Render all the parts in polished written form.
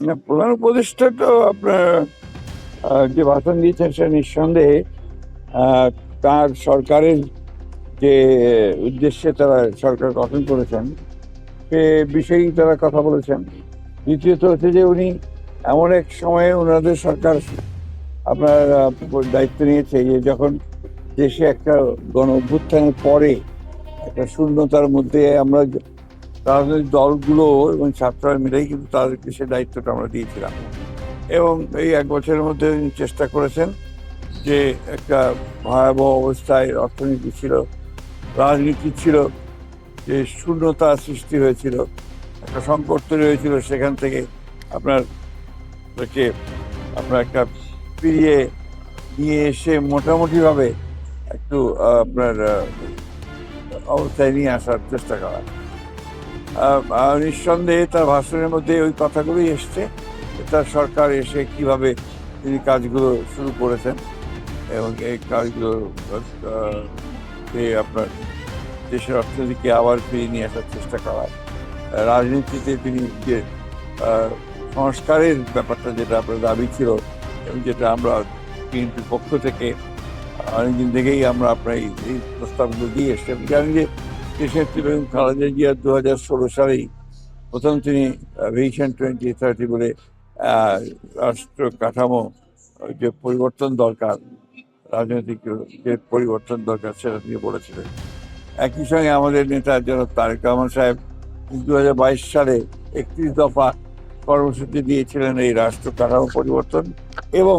না, প্রধান উপদেষ্টা তো আপনার যে ভাষণ দিয়েছেন সে নিঃসন্দেহে আহ, তার সরকারের যে উদ্দেশ্যে তারা সরকার গঠন করেছেন সে বিষয়েই তারা কথা বলেছেন। দ্বিতীয়ত হচ্ছে যে উনি এমন এক সময়ে ওনাদের সরকার আপনার দায়িত্ব নিয়েছে যে যখন দেশে একটা গণ অভ্যুত্থানের পরে একটা শূন্যতার মধ্যে আমরা রাজনৈতিক দলগুলো এবং ছাত্ররা মিলেই কিন্তু তাদেরকে সে দায়িত্বটা আমরা দিয়েছিলাম। এবং এই এক বছরের মধ্যে উনি চেষ্টা করেছেন যে একটা ভয়াবহ অবস্থায় অর্থনীতি ছিল, রাজনীতি ছিল, যে শূন্যতা সৃষ্টি হয়েছিল, একটা সংকট তৈরি হয়েছিল, সেখান থেকে আপনার তাকে আপনার একটা ফিরিয়ে নিয়ে এসে মোটামুটিভাবে একটু আপনার অবস্থায় নিয়ে আসার চেষ্টা করা। নিঃসন্দেহে তার ভাষণের মধ্যে ওই কথাগুলোই এসছে, তার সরকার এসে কিভাবে তিনি কাজগুলো শুরু করেছেন এবং এই কাজগুলো আপনার দেশের অর্থনীতিকে আবার ফিরিয়ে নিয়ে আসার চেষ্টা করা। রাজনীতিতে তিনি যে সংস্কারের ব্যাপারটা যেটা আপনার দাবি ছিল এবং যেটা আমরা বিএনপির পক্ষ থেকে অনেকদিন থেকেই আমরা আপনার এই প্রস্তাবগুলো দিয়ে এসছি। আমি জানি যে দেশের খালেদা জিয়া 2016 সালেই প্রথম তিনি ভিশন 2030 বলে রাষ্ট্র কাঠামো যে পরিবর্তন দরকার, রাজনৈতিক যে পরিবর্তন দরকার সেটা তিনি বলেছিলেন। একই সঙ্গে আমাদের নেতা জনাব তারেক রহমান সাহেব 2022 সালে 31 দফা কর্মসূচি দিয়েছিলেন এই রাষ্ট্র কাঠামো পরিবর্তন এবং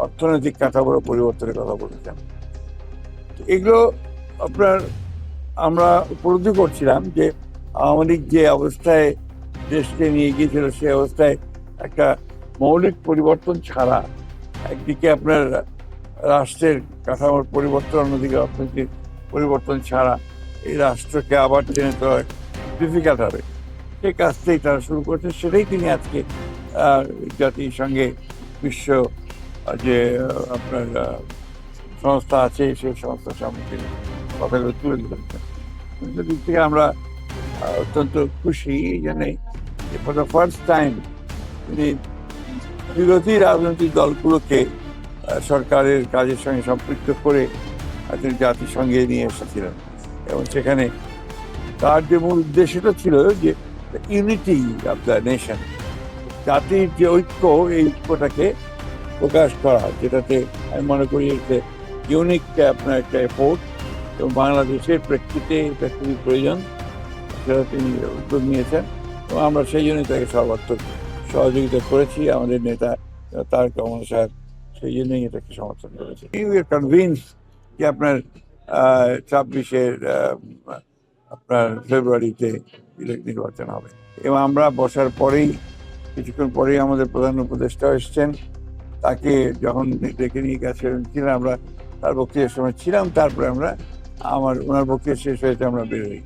অর্থনৈতিক কাঠামোর পরিবর্তনের কথা বলেছেন। এগুলো আপনার আমরা উপলব্ধি করছিলাম যে আওয়ামী লীগ যে অবস্থায় দেশকে নিয়ে গিয়েছিল সেই অবস্থায় একটা মৌলিক পরিবর্তন ছাড়া, একদিকে আপনার রাষ্ট্রের কাঠামোর পরিবর্তন, অন্যদিকে অর্থনৈতিক পরিবর্তন ছাড়া এই রাষ্ট্রকে আবার টেনে তোলা ডিফিকাল্ট হবে। সেই কাজটাই তারা শুরু করেছে, সেটাই তিনি আজকে জাতিসংঘে বিশ্ব যে আপনার সংস্থা আছে সেই সংস্থার সামনে তিনি কথাগুলো তুলে ধরেছেন। দিক থেকে আমরা অত্যন্ত খুশি এই জন্যে ফর দ্য ফার্স্ট টাইম তিনি বিরোধী রাজনৈতিক দলগুলোকে সরকারের কাজের সঙ্গে সম্পৃক্ত করে তিনি জাতিসংঘে নিয়ে এসেছিলেন এবং সেখানে তার যে মূল উদ্দেশ্যটা ছিল যে ইউনিটি অফ দ্য নেশন, জাতির যে ঐক্য, এই ঐক্যটাকে প্রকাশ করা, যেটাতে আমি মনে করি যে ইউনিক আপনার একটা এফোর্ট এবং বাংলাদেশের প্রেক্ষিতে এটা খুবই প্রয়োজন, সেটা তিনি উদ্যোগ নিয়েছেন এবং আমরা সেই জন্যই তাকে সর্বাত্মক সহযোগিতা করেছি। আমাদের নেতা তারেক রহমান সাহেব সেই জন্যই এটাকে সমর্থন করেছে। ইউ আর কনভিন্স যে আপনার 26-এর আপনার ফেব্রুয়ারিতে নির্বাচন হবে এবং আমরা বসার পরেই কিছুক্ষণ পরেই আমাদের প্রধান উপদেষ্টা এসছেন। তাকে যখন ডেকে নিয়ে গেছিলেন আমরা তার বক্তৃতার সময় ছিলাম, তারপরে ওনার বক্তৃতা শেষ হয়েছে আমরা বেরোই।